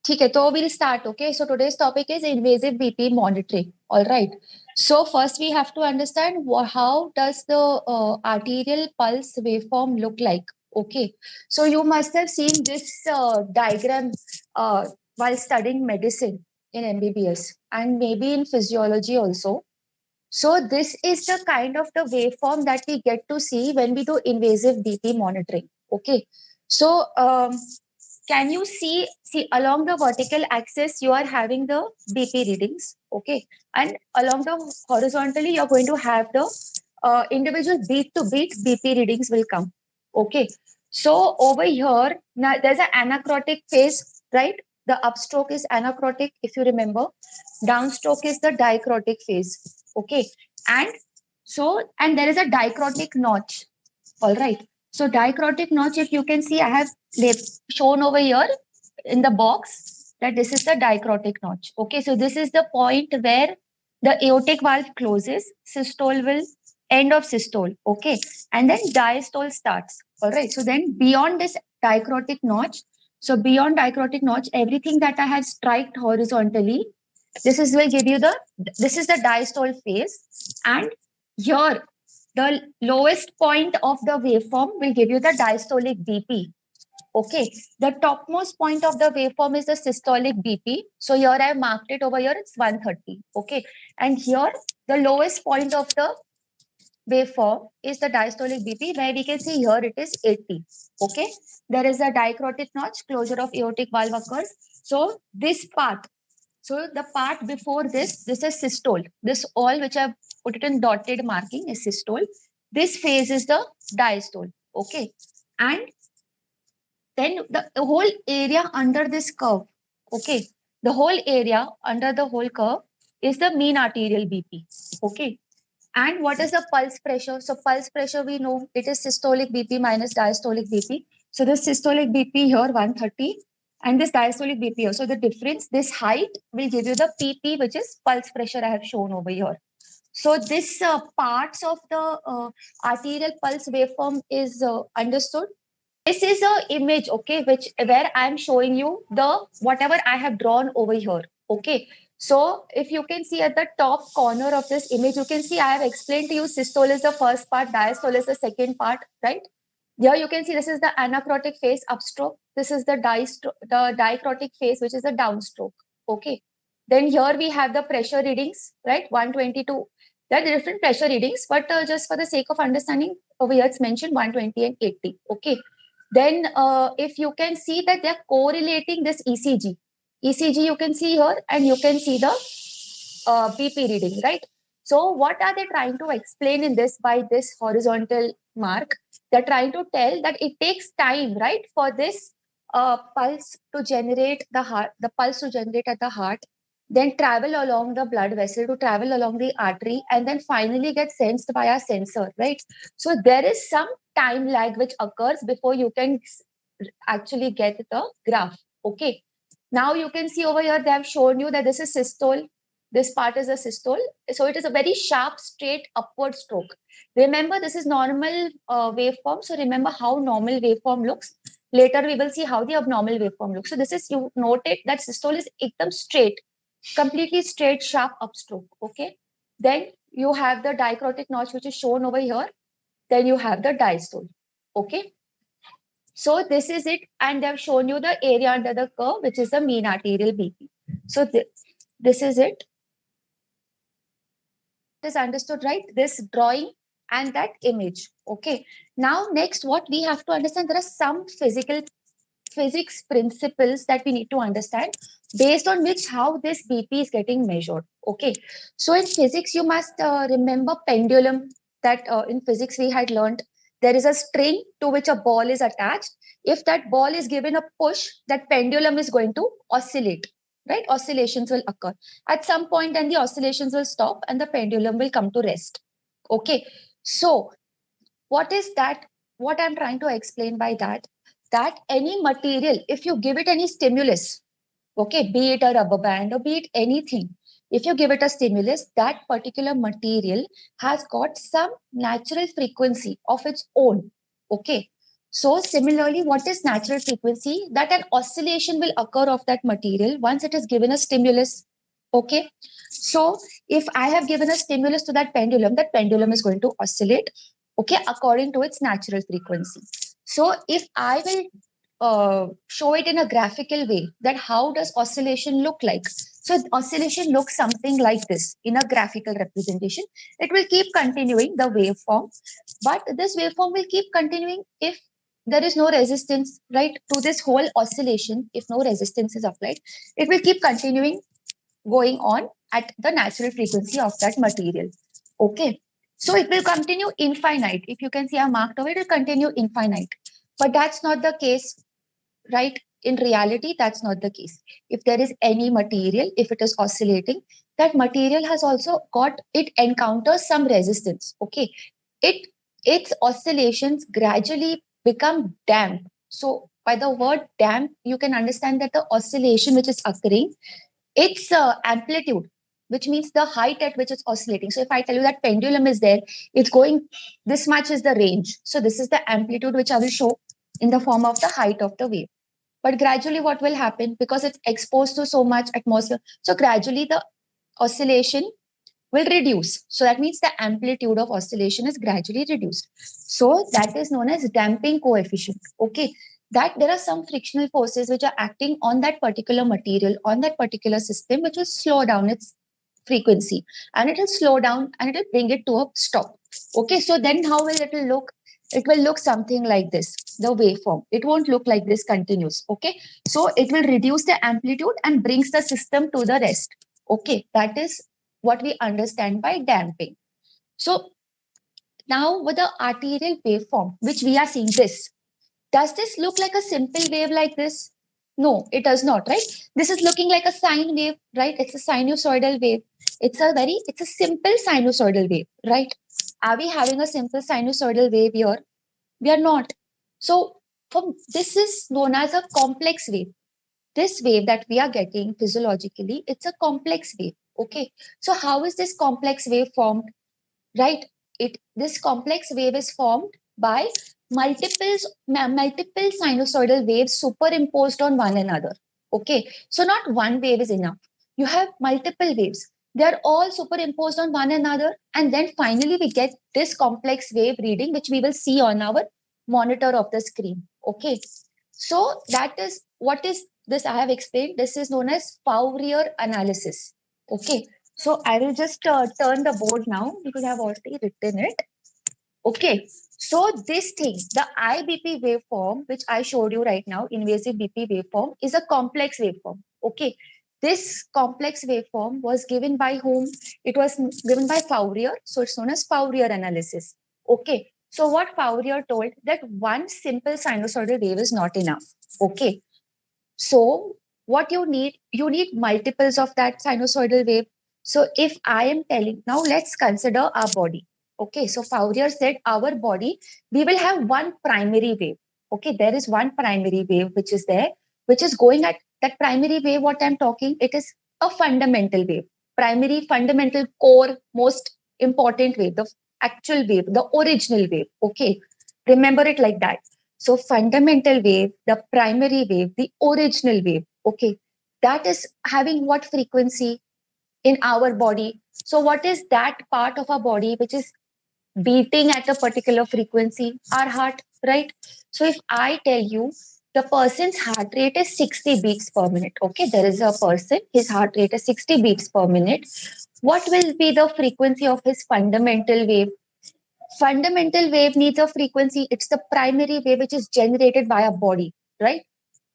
ठीक है, तो we'll start. Okay, so today's topic is invasive BP monitoring. All right. So first we have to understand how does the arterial pulse waveform look like. Okay, so you must have seen this diagram while studying medicine in MBBS and maybe in physiology also. So this is the kind of the waveform that we get to see when we do invasive BP monitoring. Okay, so can you see along the vertical axis you are having the BP readings, okay, and along the horizontally you're going to have the individual beat to beat BP readings will come, okay. So over here now there's an anacrotic phase, right? The upstroke is anacrotic, if you remember. Downstroke is the dicrotic phase, okay. And there is a dicrotic notch, all right. So dicrotic notch, if you can see, I have shown over here in the box that this is the dicrotic notch. Okay, so this is the point where the aortic valve closes, systole will end of systole. Okay, and then diastole starts. All right, so then beyond this dicrotic notch, so beyond dicrotic notch, everything that I have striked horizontally, this is will give you the this is the diastole phase, and here the lowest point of the waveform will give you the diastolic BP. Okay, the topmost point of the waveform is the systolic BP. So here I have marked it over here, it's 130. Okay, and here the lowest point of the waveform is the diastolic BP, where we can see here it is 80. Okay, there is a dicrotic notch, closure of aortic valve occurs. So this part, so the part before this is systole. This all which I've put it in dotted marking is systole. This phase is the diastole. Okay, and then the whole area under this curve, okay, the whole area under the whole curve is the mean arterial BP, okay. And what is the pulse pressure? So pulse pressure, we know it is systolic BP minus diastolic BP. So the systolic BP here 130 and this diastolic BP here. So the difference, this height will give you the PP, which is pulse pressure I have shown over here. So this parts of the arterial pulse waveform is understood. This is a image, okay, which where I am showing you the whatever I have drawn over here, okay. So if you can see at the top corner of this image, you can see I have explained to you systole is the first part, diastole is the second part, right? Here you can see this is the anacrotic phase, upstroke. This is the dicrotic phase, which is the downstroke, okay. Then here we have the pressure readings, right? 122. There are different pressure readings, but just for the sake of understanding, over here it's mentioned 120 and 80, okay. Then if you can see that they're correlating this ECG. ECG you can see here and you can see the BP reading, right? So what are they trying to explain in this by this horizontal mark? They're trying to tell that it takes time, right, for this pulse to generate the pulse to generate at the heart, then travel along the blood vessel to travel along the artery, and then finally get sensed by a sensor, right? So there is some time lag which occurs before you can actually get the graph. Okay. Now you can see over here, they have shown you that this is systole. This part is a systole. So it is a very sharp, straight upward stroke. Remember, this is normal waveform. So remember how normal waveform looks. Later, we will see how the abnormal waveform looks. So this is, you noted that systole is ekdam straight, completely straight, sharp upstroke. Okay. Then you have the dicrotic notch, which is shown over here. Then you have the diastole. Okay. So this is it, and they've shown you the area under the curve, which is the mean arterial BP. So this is it. It is understood, right? This drawing and that image. Okay. Now, next, what we have to understand, there are some physics principles that we need to understand based on which how this BP is getting measured. Okay. So in physics, you must remember pendulum, that in physics we had learned there is a string to which a ball is attached. If that ball is given a push, that pendulum is going to oscillate, right? Oscillations will occur. At some point, then the oscillations will stop and the pendulum will come to rest. Okay. So what is that? What I'm trying to explain by that, that any material, if you give it any stimulus, okay, be it a rubber band or be it anything, if you give it a stimulus, that particular material has got some natural frequency of its own. Okay. So similarly, what is natural frequency? That an oscillation will occur of that material once it is given a stimulus. Okay. So if I have given a stimulus to that pendulum is going to oscillate, okay, according to its natural frequency. So if I will show it in a graphical way, that how does oscillation look like? So oscillation looks something like this in a graphical representation. It will keep continuing the waveform, but this waveform will keep continuing if there is no resistance, right, to this whole oscillation. If no resistance is applied, it will keep continuing going on at the natural frequency of that material. Okay. So it will continue infinite. If you can see I marked over, it will continue infinite. But that's not the case, right? In reality, that's not the case. If there is any material, if it is oscillating, that material has also got, it encounters some resistance. Okay. It its oscillations gradually become damp. So by the word damp, you can understand that the oscillation which is occurring, its amplitude, which means the height at which it's oscillating. So if I tell you that pendulum is there, it's going, this much is the range. So this is the amplitude which I will show in the form of the height of the wave. But gradually what will happen, because it's exposed to so much atmosphere, so gradually the oscillation will reduce. So that means the amplitude of oscillation is gradually reduced. So that is known as damping coefficient. Okay. That there are some frictional forces which are acting on that particular material, on that particular system, which will slow down its frequency, and it will slow down and it will bring it to a stop. Okay. So then how will it will look? It will look something like this, the waveform. It won't look like this continuous. Okay. So it will reduce the amplitude and brings the system to the rest. Okay. That is what we understand by damping. So now with the arterial waveform, which we are seeing this, does this look like a simple wave like this? No, it does not, right? This is looking like a sine wave, right? It's a sinusoidal wave. It's a simple sinusoidal wave, right? Are we having a simple sinusoidal wave here? We are not. So this is known as a complex wave. This wave that we are getting physiologically, it's a complex wave. Okay. So how is this complex wave formed? Right? This complex wave is formed by multiple sinusoidal waves superimposed on one another. Okay. So not one wave is enough. You have multiple waves. They are all superimposed on one another. And then finally we get this complex wave reading, which we will see on our monitor of the screen. Okay. So that is what is this I have explained. This is known as Fourier analysis. Okay. So I will just turn the board now because I have already written it. Okay. So this thing, the IBP waveform, which I showed you right now, invasive BP waveform, is a complex waveform. Okay. This complex waveform was given by whom? It was given by Fourier. So it's known as Fourier analysis. Okay. So what Fourier told, that one simple sinusoidal wave is not enough. Okay. So what you need multiples of that sinusoidal wave. So if I am telling, now let's consider our body. Okay, so Fourier said our body, we will have one primary wave. Okay, there is one primary wave which is there, which is going at that primary wave. What I'm talking, it is a fundamental wave, primary, fundamental, core, most important wave, the actual wave, the original wave. Okay, remember it like that. So fundamental wave, the primary wave, the original wave. Okay, that is having what frequency in our body? So what is that part of our body which is beating at a particular frequency? Our heart, right? So if I tell you the person's heart rate is 60 beats per minute, okay, there is a person, his heart rate is 60 beats per minute. What will be the frequency of his fundamental wave? Fundamental wave needs a frequency. It's the primary wave which is generated by a body, right?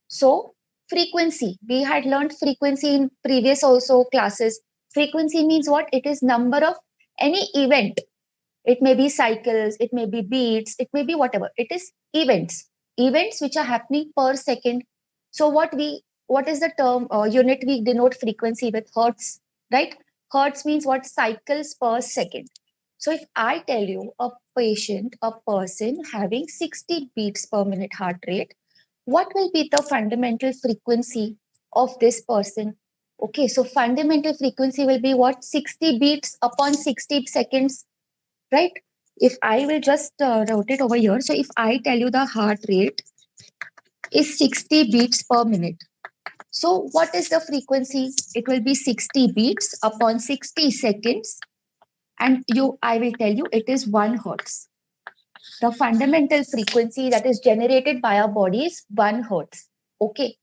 So frequency, we had learned frequency in previous also classes. Frequency means what? It is number of any event. It may be cycles, it may be beats, it may be whatever. It is events which are happening per second. So what is the term unit we denote frequency with? Hertz, right? Hertz means what? Cycles per second. So if I tell you a patient, a person having 60 beats per minute heart rate, what will be the fundamental frequency of this person? Okay, so fundamental frequency will be what? 60 beats upon 60 seconds, right? If I will just rotate over here. So if I tell you the heart rate is 60 beats per minute. So what is the frequency? It will be 60 beats upon 60 seconds. And I will tell you it is 1 hertz. The fundamental frequency that is generated by our body is 1 hertz. Okay.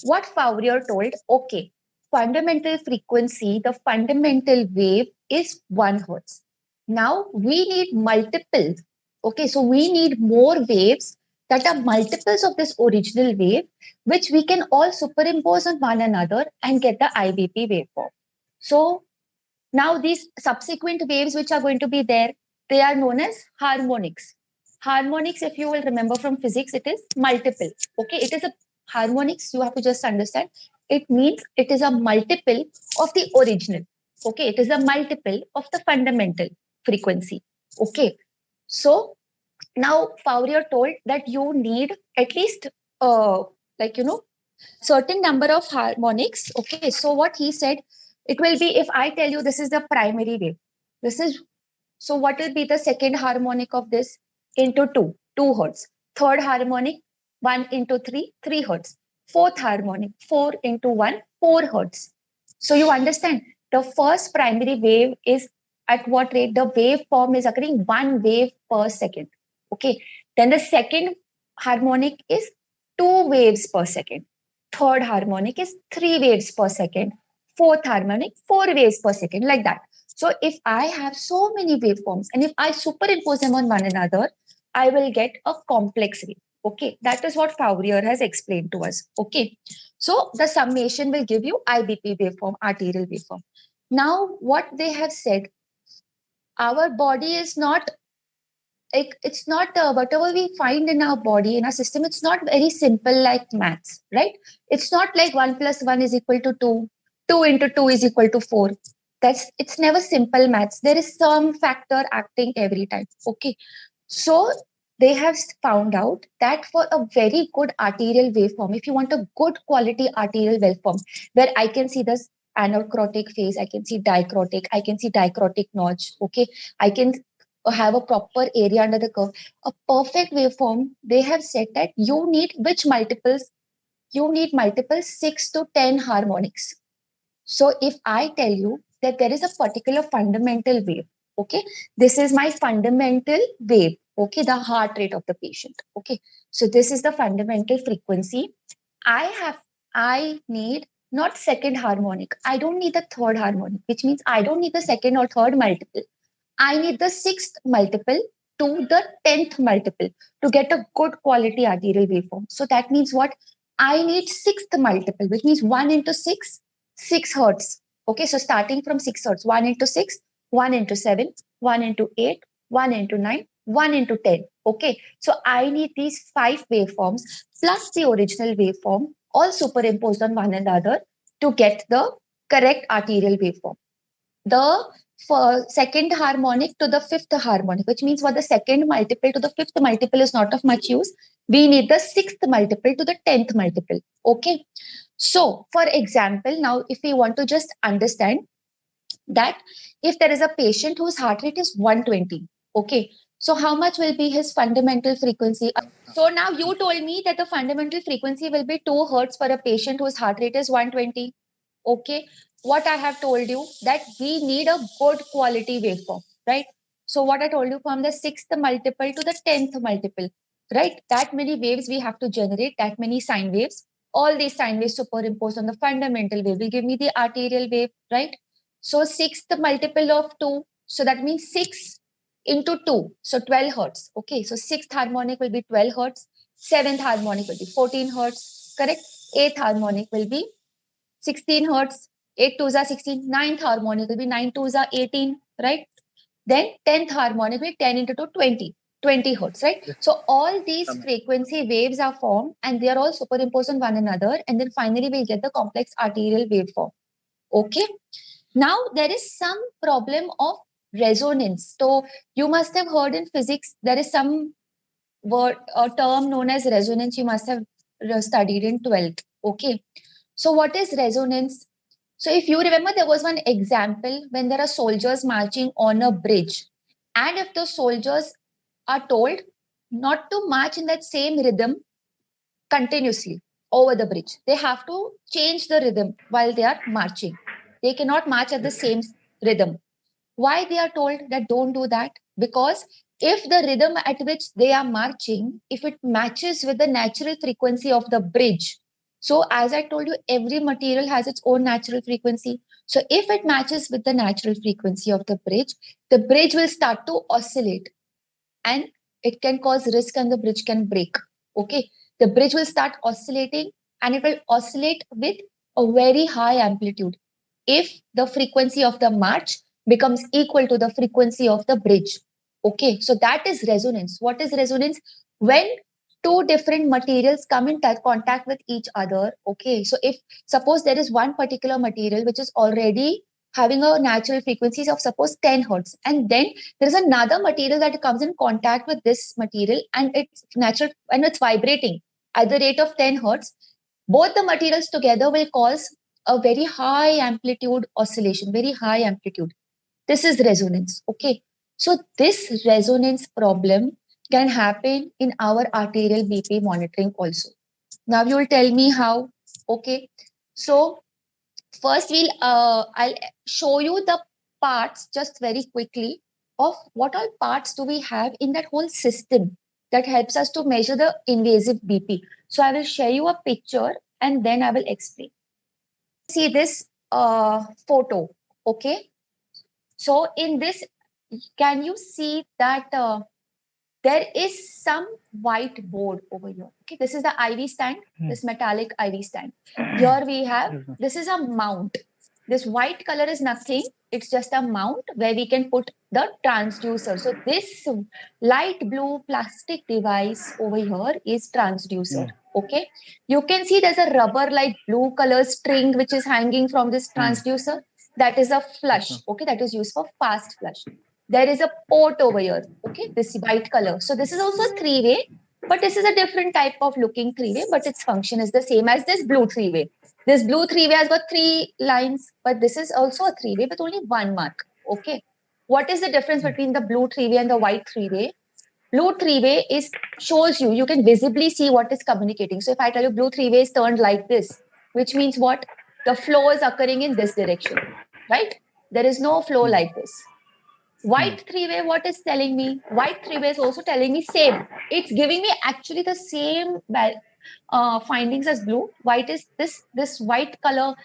What Fourier told, okay, fundamental frequency, the fundamental wave is 1 hertz. Now we need multiple. Okay, so we need more waves that are multiples of this original wave, which we can all superimpose on one another and get the IBP waveform. So now these subsequent waves which are going to be there, they are known as harmonics. Harmonics, if you will remember from physics, it is multiple. Okay, it is a harmonics, you have to just understand. It means it is a multiple of the original. Okay, it is a multiple of the fundamental frequency. Okay, so now Fourier told that you need at least certain number of harmonics. Okay, so what he said, it will be, if I tell you this is the primary wave, this is, so what will be the second harmonic of this? Into 2 hertz. Third harmonic, 1 into 3 hertz. Fourth harmonic, 4 into 1, 4 hertz. So you understand, the first primary wave is at what rate? The waveform is occurring 1 wave per second. Okay, then the second harmonic is 2 waves per second. Third harmonic is 3 waves per second. Fourth harmonic, 4 waves per second, like that. So if I have so many waveforms and if I superimpose them on one another, I will get a complex wave. Okay, that is what Fourier has explained to us. Okay, so the summation will give you IBP waveform, arterial waveform. Now, what they have said, our body is not like, it's not whatever we find in our body, in our system, it's not very simple like maths, right? It's not like 1 plus 1 is equal to 2, 2 into 2 is equal to 4. It's never simple maths. There is some factor acting every time. Okay, so they have found out that for a very good arterial waveform, if you want a good quality arterial waveform, where I can see this anocrotic phase, I can see dicrotic, I can see dicrotic notch, okay, I can have a proper area under the curve, a perfect waveform, they have said that you need which multiples? You need multiple 6 to 10 harmonics. So if I tell you that there is a particular fundamental wave, okay, this is my fundamental wave, okay, the heart rate of the patient, okay, so this is the fundamental frequency. I need not second harmonic, I don't need the third harmonic, which means I don't need the second or third multiple, I need the 6th multiple to the 10th multiple to get a good quality arterial waveform. So that means what? I need 6th multiple, which means 1 into 6, 6 hertz. Okay, so starting from 6 hertz, 1 into 6, 1 into 7, 1 into 8, 1 into 9, 1 into 10. Okay, so I need these 5 waveforms plus the original waveform all superimposed on one another to get the correct arterial waveform. The second harmonic to the 5th harmonic, which means what, the second multiple to the 5th multiple is not of much use. We need the 6th multiple to the 10th multiple. Okay. So, for example, now if we want to just understand that if there is a patient whose heart rate is 120, okay, so how much will be his fundamental frequency? So now you told me that the fundamental frequency will be 2 hertz for a patient whose heart rate is 120. Okay, what I have told you, that we need a good quality waveform, right? So what I told you, from the 6th multiple to the 10th multiple, right? That many waves we have to generate, that many sine waves. All these sine waves superimposed on the fundamental wave will give me the arterial wave, right? So 6th multiple of 2, so that means 6 into 2, so 12 hertz. Okay, so 6th harmonic will be 12 hertz, 7th harmonic will be 14 hertz, correct? 8th harmonic will be 16 hertz, 8 twos are 16, 9th harmonic will be 9 twos are 18, right? Then 10th harmonic will be 10 into 2, 20 hertz, right? So all these frequency waves are formed and they are all superimposed on one another. And then finally we'll get the complex arterial waveform. Okay. Now there is some problem of resonance. So you must have heard in physics, there is some word or term known as resonance. You must have studied in 12th. Okay. So what is resonance? So if you remember, there was one example when there are soldiers marching on a bridge And if the soldiers are told not to march in that same rhythm continuously over the bridge, they have to change the rhythm while they are marching. They cannot march at the same rhythm. Why they are told that don't do that? Because if the rhythm at which they are marching, if it matches with the natural frequency of the bridge, so as I told you, every material has its own natural frequency. So if it matches with the natural frequency of the bridge will start to oscillate and it can cause risk and the bridge can break. Okay. The bridge will start oscillating and it will oscillate with a very high amplitude if the frequency of the march becomes equal to the frequency of the bridge. Okay, so that is resonance. What is resonance? When two different materials come in contact with each other. Okay, so if suppose there is one particular material which is already having a natural frequencies of suppose 10 hertz, and then there is another material that comes in contact with this material and it's natural and it's vibrating at the rate of 10 hertz, both the materials together will cause a very high amplitude oscillation, very high amplitude. This is resonance. Okay. So this resonance problem can happen in our arterial BP monitoring also. Now you will tell me how. Okay. So first I'll show you the parts just very quickly of what all parts do we have in that whole system that helps us to measure the invasive BP. So I will share you a picture and then I will explain. See this photo. Okay. So in this, can you see that there is some white board over here? Okay, this is the IV stand, this metallic IV stand. Here we have, this is a mount. This white color is nothing. It's just a mount where we can put the transducer. So this light blue plastic device over here is transducer. Okay, you can see there's a rubber like blue color string which is hanging from this transducer. That is a flush. Okay, that is used for fast flush. There is a port over here. Okay, this white color. So this is also a three-way, but this is a different type of looking three-way, but its function is the same as this blue three-way. This blue three-way has got 3 lines, but this is also a three-way with only 1 mark. Okay. What is the difference between the blue three-way and the white three-way? Blue three-way is shows you can visibly see what is communicating. So if I tell you blue three-way is turned like this, which means what? The flow is occurring in this direction, right? There is no flow like this. White three-way, what is telling me? White three-way is also telling me same. It's giving me actually the same findings as blue. White is this white color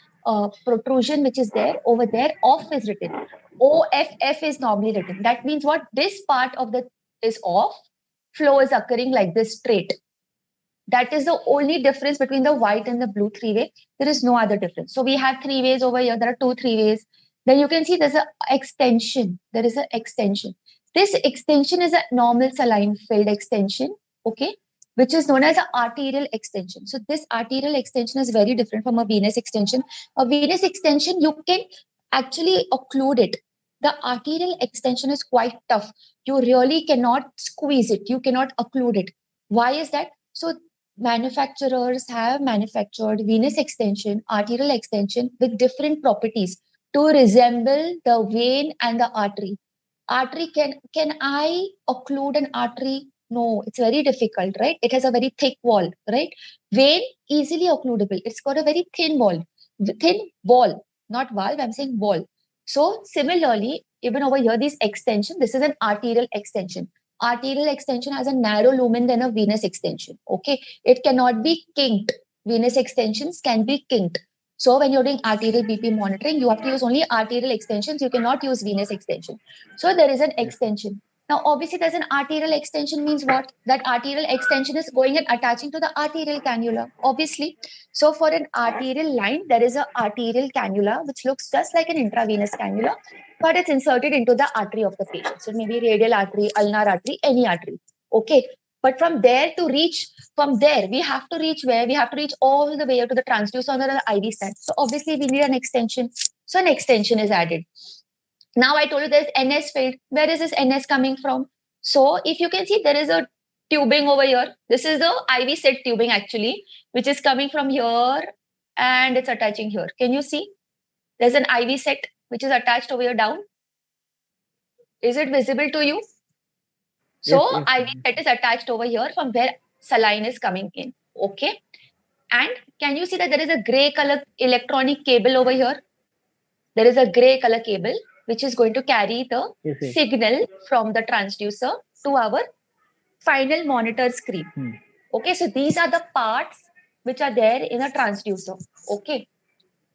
protrusion which is there over there. Off is written. OFF is normally written. That means what? This part of the is off. Flow is occurring like this straight. That is the only difference between the white and the blue three-way. There is no other difference. So we have three ways over here. There are 2 three-ways. Then you can see there's an extension. There is an extension. This extension is a normal saline filled extension, okay, which is known as an arterial extension. So this arterial extension is very different from a venous extension. A venous extension, you can actually occlude it. The arterial extension is quite tough. You really cannot squeeze it. You cannot occlude it. Why is that? So manufacturers have manufactured venous extension, arterial extension with different properties to resemble the vein and the artery. Artery, can I occlude an artery? No, it's very difficult, right? It has a very thick wall, right? Vein, easily occludable. It's got a very thin wall, not valve, I'm saying wall. So similarly, even over here, this extension, this is an arterial extension. Arterial extension has a narrow lumen than a venous extension, okay? It cannot be kinked. Venous extensions can be kinked. So when you're doing arterial BP monitoring, you have to use only arterial extensions. You cannot use venous extension. So there is an extension. Now, obviously, there's an arterial extension means what? That arterial extension is going and attaching to the arterial cannula, obviously. So for an arterial line, there is an arterial cannula, which looks just like an intravenous cannula, but it's inserted into the artery of the patient. So maybe radial artery, ulnar artery, any artery. Okay. But from there, we have to reach where? We have to reach all the way to the transducer or the IV stand. So obviously, we need an extension. So an extension is added. Now I told you there's NS field. Where is this NS coming from? So if you can see, there is a tubing over here. This is the IV set tubing actually, which is coming from here and it's attaching here. Can you see? There's an IV set which is attached over here down. Is it visible to you? So Yes. IV set is attached over here from where saline is coming in. Okay. And can you see that there is a gray color electronic cable over here? There is a gray color cable which is going to carry the Yes. signal from the transducer to our final monitor screen. Okay, so these are the parts which are there in a transducer. Okay,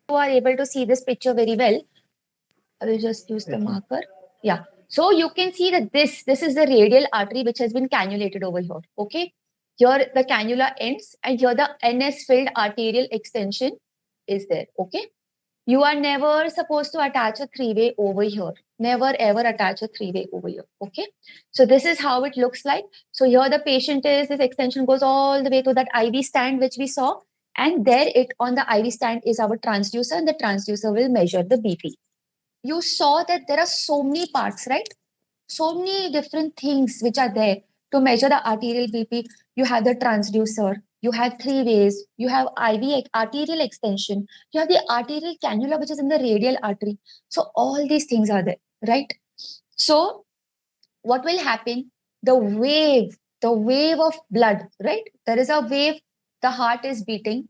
you are able to see this picture very well. I will just use the marker. Yeah, so you can see that this is the radial artery which has been cannulated over here. Okay, here the cannula ends and here the NS filled arterial extension is there. Okay, you are never supposed to attach a three-way over here. Never ever attach a three-way over here. Okay. So this is how it looks like. So here the patient is, this extension goes all the way to that IV stand which we saw. And there it on the IV stand is our transducer, and the transducer will measure the BP. You saw that there are so many parts, right? So many different things which are there to measure the arterial BP. You have the transducer, you have three ways, you have IV arterial extension, you have the arterial cannula which is in the radial artery. So all these things are there, right? So what will happen? The wave of blood, right? There is a wave, the heart is beating.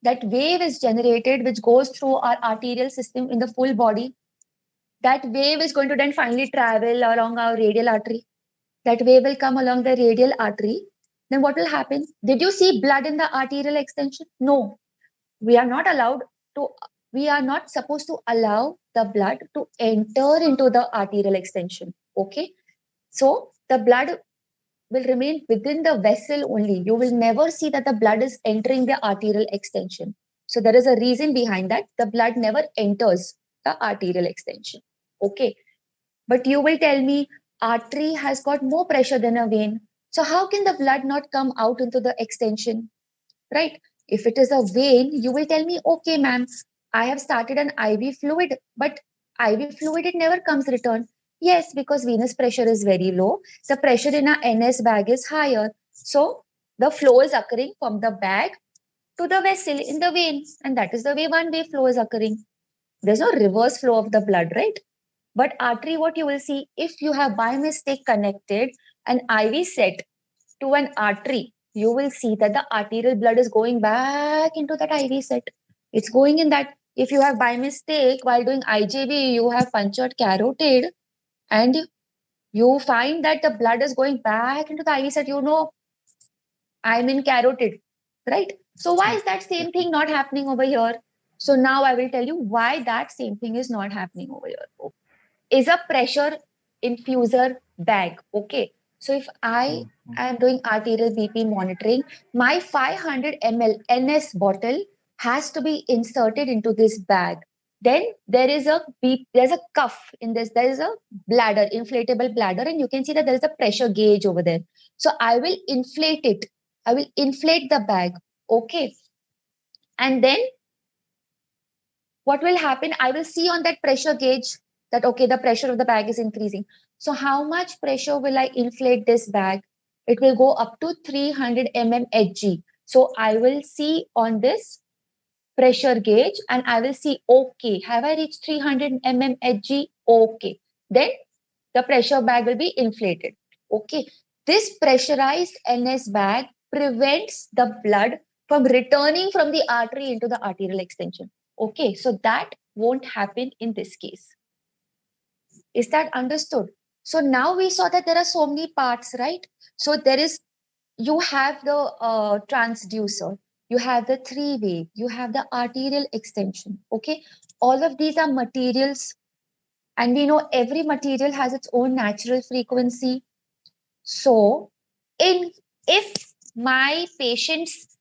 That wave is generated which goes through our arterial system in the full body. That wave is going to then finally travel along our radial artery. That wave will come along the radial artery. Then what will happen? Did you see blood in the arterial extension? No. We are not allowed to, we are not supposed to allow the blood to enter into the arterial extension. Okay. So the blood will remain within the vessel only. You will never see that the blood is entering the arterial extension. So there is a reason behind that. The blood never enters the arterial extension. Okay. But you will tell me artery has got more pressure than a vein. So how can the blood not come out into the extension? Right? If it is a vein, you will tell me, okay, ma'am, I have started an IV fluid, but IV fluid, it never comes return. Yes, because venous pressure is very low. The pressure in a NS bag is higher. So the flow is occurring from the bag to the vessel in the vein. And that is the way one way flow is occurring. There's no reverse flow of the blood, right? But artery, what you will see, if you have by mistake connected an IV set to an artery, you will see that the arterial blood is going back into that IV set. It's going in that. If you have by mistake while doing IJV, you have punctured carotid and you find that the blood is going back into the IV set, you know, I'm in carotid, right? So why is that same thing not happening over here? So now I will tell you why that same thing is not happening over here. Is a pressure infuser bag. Okay. So if I am doing arterial BP monitoring, my 500 ml NS bottle has to be inserted into this bag. Then there's a cuff in this. There is a bladder, inflatable bladder, and you can see that there is a pressure gauge over there. So I will inflate it. I will inflate the bag. Okay. And then what will happen? I will see on that pressure gauge that, okay, the pressure of the bag is increasing. So how much pressure will I inflate this bag? It will go up to 300 mm Hg. So I will see on this pressure gauge and I will see, okay, have I reached 300 mm Hg? Okay. Then the pressure bag will be inflated. Okay. This pressurized NS bag prevents the blood from returning from the artery into the arterial extension. Okay, so that won't happen in this case. Is that understood? So now we saw that there are so many parts, right? So there is, you have the transducer, you have the three-way, you have the arterial extension. Okay, all of these are materials, and we know every material has its own natural frequency. So, if my patient's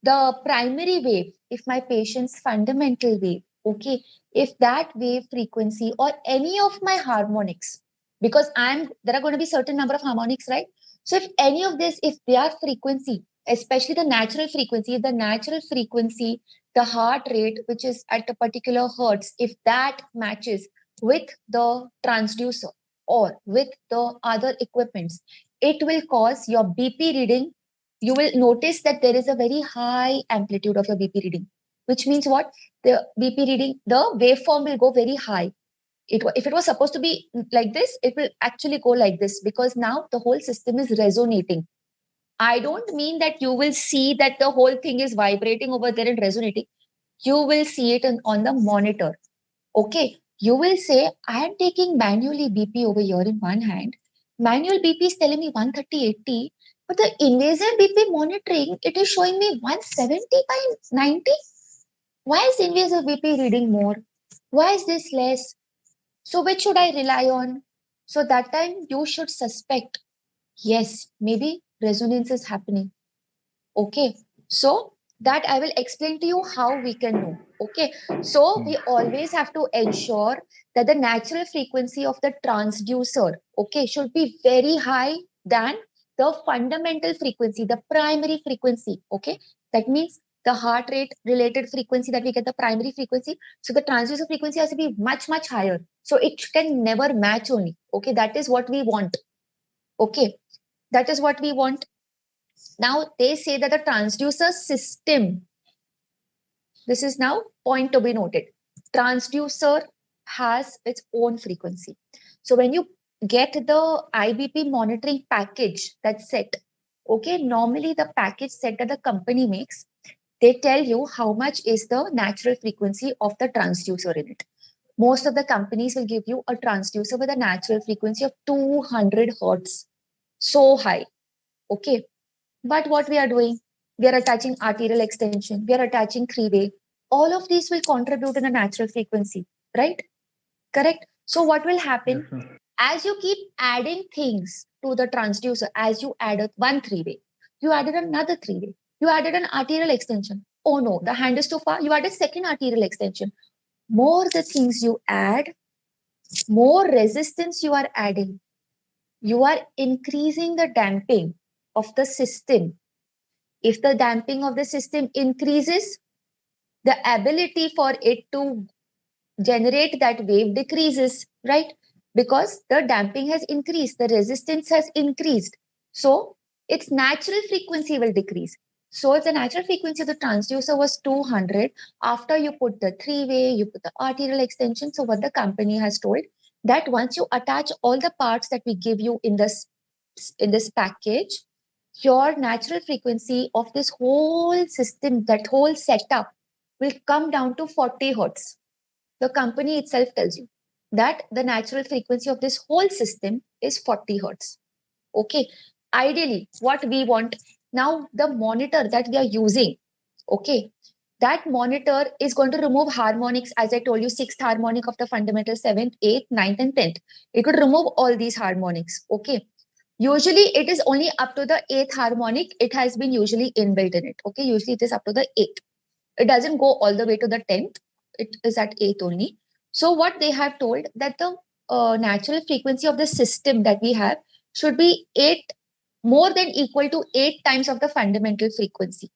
the primary wave, if my patient's fundamental wave, okay, if that wave frequency or any of my harmonics, because there are going to be certain number of harmonics, right? So if any of this, if their frequency, especially the natural frequency, the heart rate, which is at a particular hertz, if that matches with the transducer or with the other equipments, it will cause your BP reading. You will notice that there is a very high amplitude of your BP reading, which means what? The BP reading, the waveform will go very high. If it was supposed to be like this, it will actually go like this, because now the whole system is resonating. I don't mean that you will see that the whole thing is vibrating over there and resonating. You will see it on the monitor. Okay. You will say, I am taking manually BP over here in one hand. Manual BP is telling me 130/80, but the invasive BP monitoring, it is showing me 170/90. Why is invasive BP reading more? Why is this less? So which should I rely on? So that time you should suspect, yes, maybe resonance is happening. Okay. So that I will explain to you how we can know. Okay. So we always have to ensure that the natural frequency of the transducer, okay, should be very high than the fundamental frequency, the primary frequency. Okay. That means the heart rate related frequency that we get, the primary frequency. So the transducer frequency has to be much, much higher. So it can never match only. Okay. That is what we want. Okay. That is what we want. Now they say that the transducer system, this is now point to be noted. Transducer has its own frequency. So when you get the IBP monitoring package that's set, okay, normally the package set that the company makes, they tell you how much is the natural frequency of the transducer in it. Most of the companies will give you a transducer with a natural frequency of 200 hertz. So high. Okay. But what we are doing, we are attaching arterial extension, we are attaching three-way. All of these will contribute in a natural frequency, right? Correct. So what will happen? Yes, As you keep adding things to the transducer, as you added one three-way, you added another three-way, you added an arterial extension. Oh no, the hand is too far. You added second arterial extension. More the things you add, more resistance you are adding. You are increasing the damping of the system. If the damping of the system increases, the ability for it to generate that wave decreases, right? Because the damping has increased, the resistance has increased. So its natural frequency will decrease. So if the natural frequency of the transducer was 200, after you put the three-way, you put the arterial extension. So what the company has told, that once you attach all the parts that we give you in this package, your natural frequency of this whole system, that whole setup, will come down to 40 hertz. The company itself tells you that the natural frequency of this whole system is 40 hertz. Okay. Ideally, what we want now, the monitor that we are using, okay, that monitor is going to remove harmonics, as I told you, sixth harmonic of the fundamental, seventh, eighth, ninth, and 10th. It would remove all these harmonics. Okay. Usually it is only up to the eighth harmonic. It has been usually inbuilt in it. Okay. Usually it is up to the eighth. It doesn't go all the way to the 10th. It is at eighth only. So what they have told, that the natural frequency of the system that we have should be more than equal to 8 times of the fundamental frequency.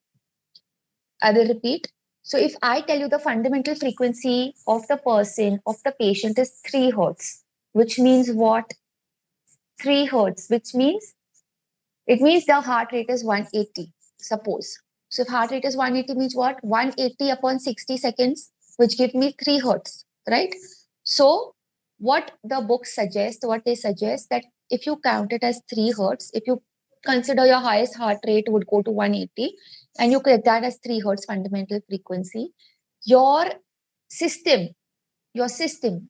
I will repeat. So if I tell you the fundamental frequency of the person, of the patient, is 3 hertz, which means what? 3 hertz, which means it means the heart rate is 180, suppose. So if heart rate is 180 means what? 180 upon 60 seconds, which give me 3 hertz, right? So what the book suggests, what they suggest, that if you count it as 3 hertz, if you consider your highest heart rate would go to 180, and you get that as 3 hertz fundamental frequency, your system,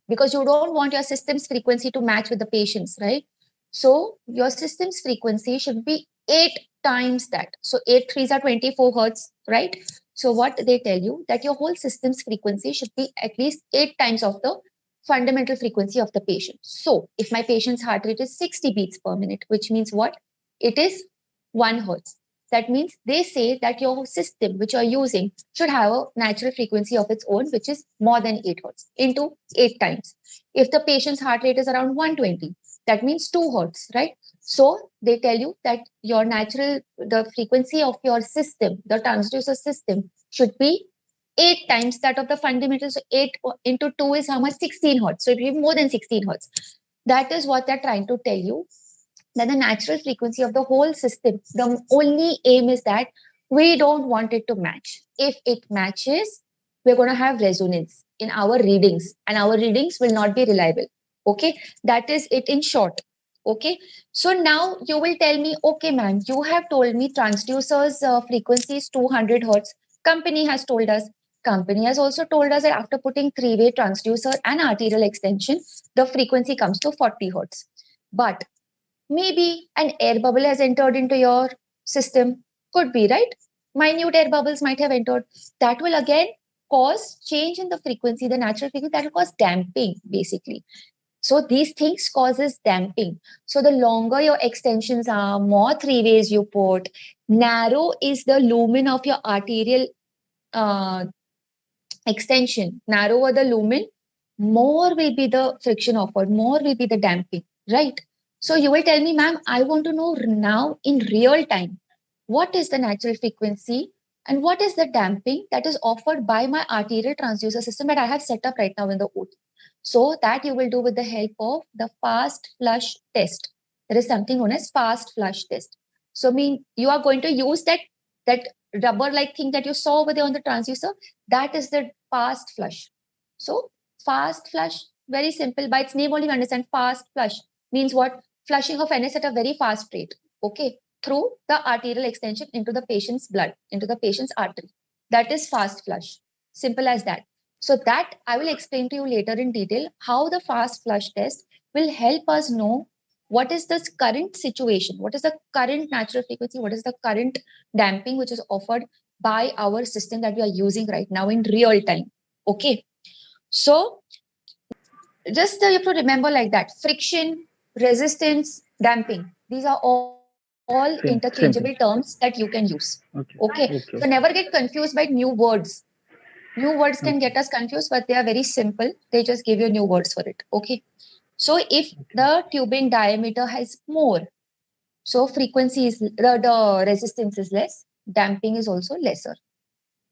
because you don't want your system's frequency to match with the patient's, right? So your system's frequency should be 8 times that. So 8 threes are 24 hertz, right? So what they tell you, that your whole system's frequency should be at least 8 times of the fundamental frequency of the patient. So if my patient's heart rate is 60 beats per minute, which means what? It is 1 hertz. That means they say that your system which you're using should have a natural frequency of its own, which is more than 8 hertz into 8 times. If the patient's heart rate is around 120, that means 2 hertz, right? So they tell you that the frequency of your system, the transducer system, should be 8 times that of the fundamental. So 8 into 2 is how much? 16 hertz. So it will be more than 16 hertz. That is what they're trying to tell you, that the natural frequency of the whole system, the only aim is that we don't want it to match. If it matches, we're going to have resonance. in our readings, and our readings will not be reliable. Okay, that is it in short. Okay, so now you will tell me, okay, ma'am, you have told me transducer's frequency is 200 hertz. Company has told us. Company has also told us that after putting three-way transducer and arterial extension, the frequency comes to 40 hertz. But maybe an air bubble has entered into your system. Could be, right? Minute air bubbles might have entered. That will again cause change in the frequency, the natural frequency, that will cause damping, basically. So these things causes damping. So the longer your extensions are, more three ways you put, narrow is the lumen of your arterial extension, narrower the lumen, more will be the friction offered, more will be the damping, right? So you will tell me, ma'am, I want to know now in real time, what is the natural frequency and what is the damping that is offered by my arterial transducer system that I have set up right now in the OT. So that you will do with the help of the fast flush test. There is something known as fast flush test. So you are going to use that rubber like thing that you saw over there on the transducer. That is the fast flush. So fast flush, very simple. By its name only you understand fast flush means what? Flushing of NS at a very fast rate. Okay, through the arterial extension into the patient's blood, into the patient's artery. That is fast flush. Simple as that. So that I will explain to you later in detail how the fast flush test will help us know what is the current situation, what is the current natural frequency, what is the current damping which is offered by our system that we are using right now in real time. Okay. So just you have to remember like that. Friction, resistance, damping. These are all interchangeable terms that you can use. Okay. So never get confused by new words. New words can get us confused, but they are very simple. They just give you new words for it. Okay. So if the tubing diameter has more, so frequency is the resistance is less, damping is also lesser.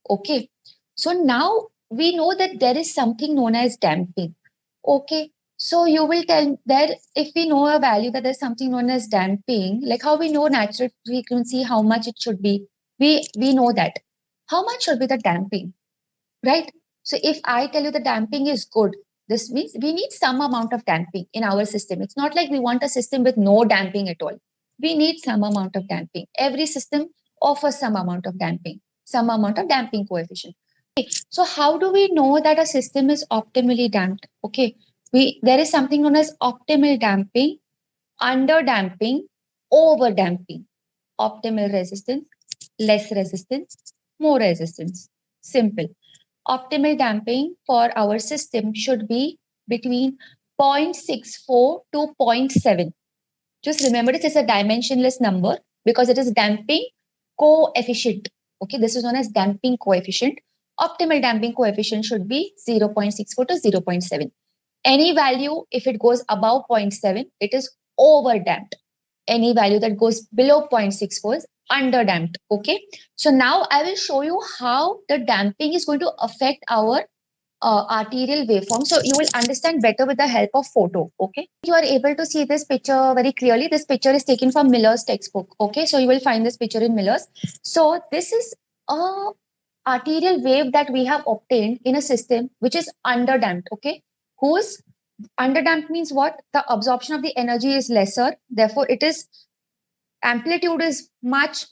Okay. So now we know that there is something known as damping. Okay. So you will tell that if we know a value that there's something known as damping, like how we know natural frequency, how much it should be, we know that. How much should be the damping? Right? So if I tell you the damping is good, this means we need some amount of damping in our system. It's not like we want a system with no damping at all. We need some amount of damping. Every system offers some amount of damping, some amount of damping coefficient. Okay. So how do we know that a system is optimally damped? Okay. There is something known as optimal damping, under damping, over damping. Optimal resistance, less resistance, more resistance. Simple. Optimal damping for our system should be between 0.64 to 0.7. Just remember this is a dimensionless number because it is damping coefficient. Okay, this is known as damping coefficient. Optimal damping coefficient should be 0.64 to 0.7. Any value, if it goes above 0.7, it is over damped. Any value that goes below 0.64 is under damped. Okay. So now I will show you how the damping is going to affect our arterial waveform. So you will understand better with the help of photo. Okay. You are able to see this picture very clearly. This picture is taken from Miller's textbook. Okay. So you will find this picture in Miller's. So this is a arterial wave that we have obtained in a system which is under damped. Okay. Whose underdamped means what? The absorption of the energy is lesser. Therefore, it is amplitude is much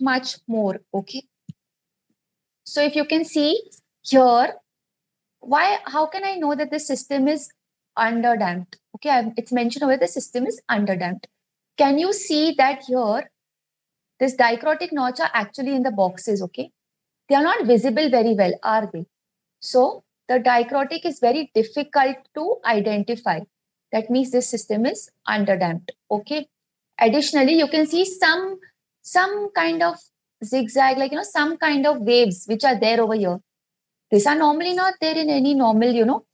more. Okay. So if you can see here, how can I know that the system is underdamped? Okay, it's mentioned over the system is underdamped. Can you see that here? This dichrotic notch are actually in the boxes. Okay, they are not visible very well, are they? So the dichrotic is very difficult to identify. That means this system is underdamped. Okay. Additionally, you can see some kind of zigzag, like some kind of waves which are there over here. These are normally not there in any normal,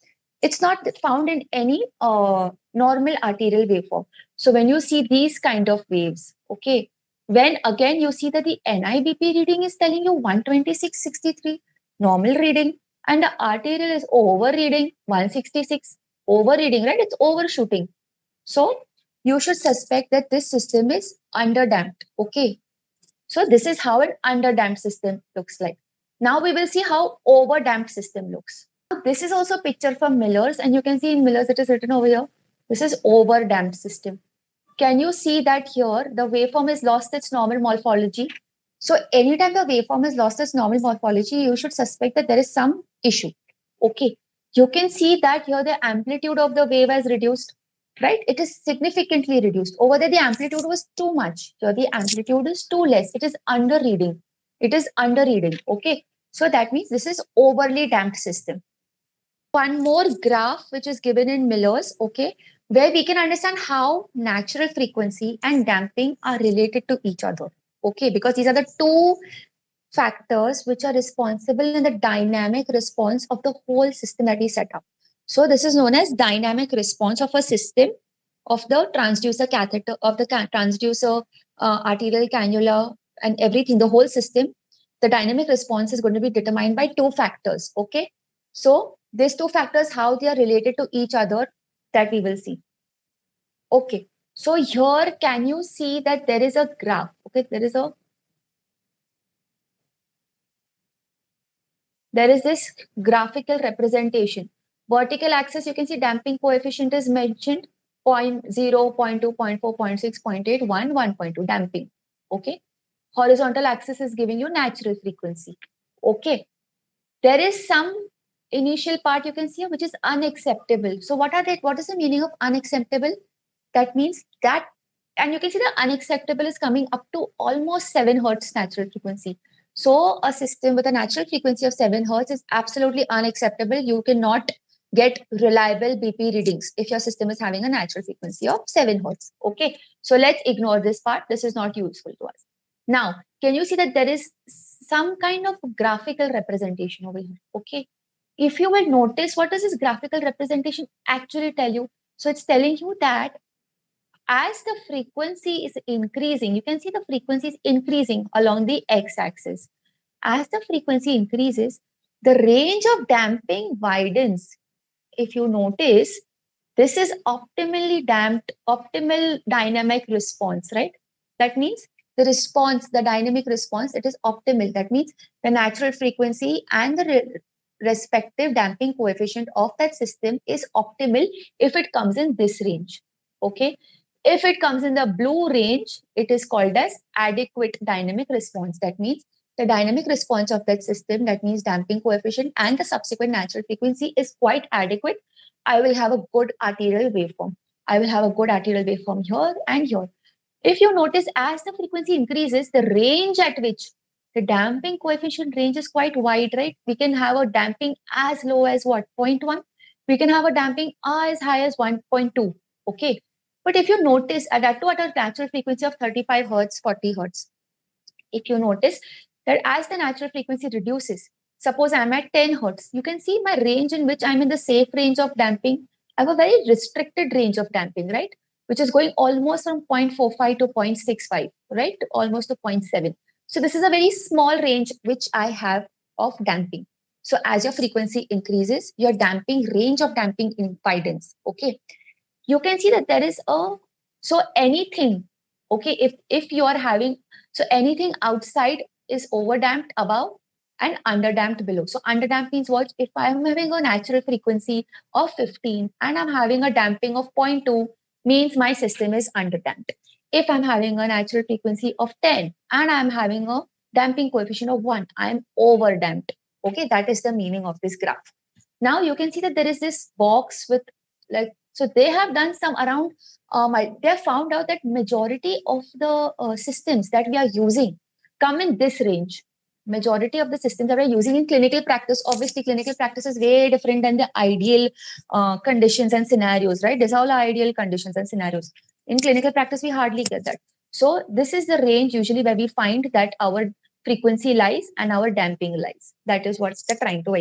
it's not found in any normal arterial waveform. So when you see these kind of waves, okay, when again you see that the NIBP reading is telling you 126/63 normal reading, and the arterial is overreading 166, overreading, right? It's overshooting. So you should suspect that this system is underdamped. Okay. So this is how an underdamped system looks like. Now we will see how overdamped system looks. This is also a picture from Miller's, and you can see in Miller's it is written over here. This is over-damped system. Can you see that here the waveform has lost its normal morphology? So anytime the waveform has lost its normal morphology, you should suspect that there is some issue. Okay. You can see that here the amplitude of the wave has reduced, right? It is significantly reduced. Over there, the amplitude was too much. Here the amplitude is too less. It is under reading. It is under reading. Okay. So that means this is overly damped system. One more graph which is given in Miller's, okay, where we can understand how natural frequency and damping are related to each other. Okay, because these are the two factors which are responsible in the dynamic response of the whole system that we set up. So this is known as dynamic response of a system of the transducer catheter, of the transducer, arterial cannula, and everything, the whole system. The dynamic response is going to be determined by two factors. Okay, so these two factors, how they are related to each other, that we will see. Okay, so here can you see that there is a graph? Okay, there is this graphical representation. Vertical axis, you can see damping coefficient is mentioned 0.0, 0.2, 0.4, 0.6, 0.8, 1, 1.2 damping. Okay. Horizontal axis is giving you natural frequency. Okay. There is some initial part you can see which is unacceptable. So what is the meaning of unacceptable? That means that, and you can see the unacceptable is coming up to almost 7 hertz natural frequency. So a system with a natural frequency of 7 hertz is absolutely unacceptable. You cannot get reliable BP readings if your system is having a natural frequency of 7 hertz. Okay, so let's ignore this part. This is not useful to us. Now, can you see that there is some kind of graphical representation over here? Okay, if you will notice, what does this graphical representation actually tell you? So it's telling you that as the frequency is increasing, you can see the frequency is increasing along the x-axis. As the frequency increases, the range of damping widens. If you notice, this is optimally damped, optimal dynamic response, right? That means the response, the dynamic response, it is optimal. That means the natural frequency and the respective damping coefficient of that system is optimal if it comes in this range. Okay. If it comes in the blue range, it is called as adequate dynamic response. That means the dynamic response of that system, that means damping coefficient and the subsequent natural frequency is quite adequate. I will have a good arterial waveform. I will have a good arterial waveform here and here. If you notice, as the frequency increases, the range at which the damping coefficient range is quite wide, right? We can have a damping as low as what? 0.1. We can have a damping as high as 1.2. Okay. But if you notice, at a natural frequency of 35 hertz, 40 hertz, if you notice that as the natural frequency reduces, suppose I'm at 10 hertz, you can see my range in which I'm in the safe range of damping. I have a very restricted range of damping, right? Which is going almost from 0.45 to 0.65, right? Almost to 0.7. So this is a very small range which I have of damping. So as your frequency increases, your damping range of damping impedance, okay? You can see that there is so anything, okay, if you are having, so anything outside is overdamped above and underdamped below. So underdamped means what? If I'm having a natural frequency of 15 and I'm having a damping of 0.2, means my system is underdamped. If I'm having a natural frequency of 10 and I'm having a damping coefficient of 1, I'm overdamped. Okay, that is the meaning of this graph. Now you can see that there is this box with like, so they have done some around, they have found out that majority of the systems that we are using come in this range. Majority of the systems that we are using in clinical practice, obviously clinical practice is way different than the ideal conditions and scenarios, right? These are all ideal conditions and scenarios. In clinical practice, we hardly get that. So this is the range usually where we find that our frequency lies and our damping lies. That is what they're trying to